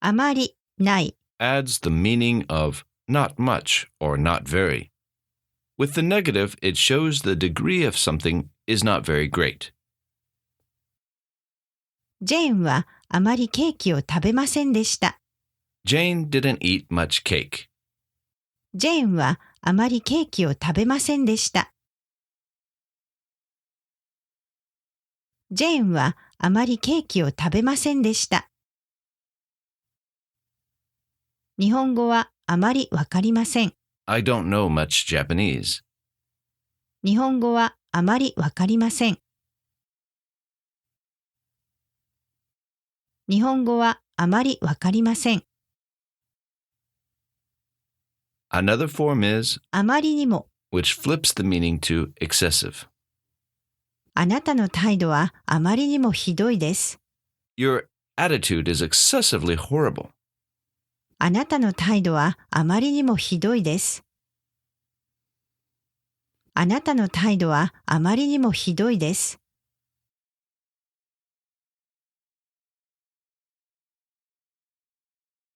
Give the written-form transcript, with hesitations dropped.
あまり、ない。adds the meaning of not much or not very. With the negative, it shows the degree of something is not very great. ジェーンはあまりケーキを食べませんでした。Jane didn't eat much cake. ジェーンはあまりケーキを食べませんでした。ジェーンはあまりケーキを食べませんでした。日本語はあまりわかりません。I don't know much Japanese. 日本語はあまりわかりません。日本語はあまりわかりません。Another form is あまりにも。which flips the meaning to excessive. あなたの態度はあまりにもひどいです。Your attitude is excessively horrible. あなたの態度はあまりにもひどいです。あなたの態度はあまりにもひどいです。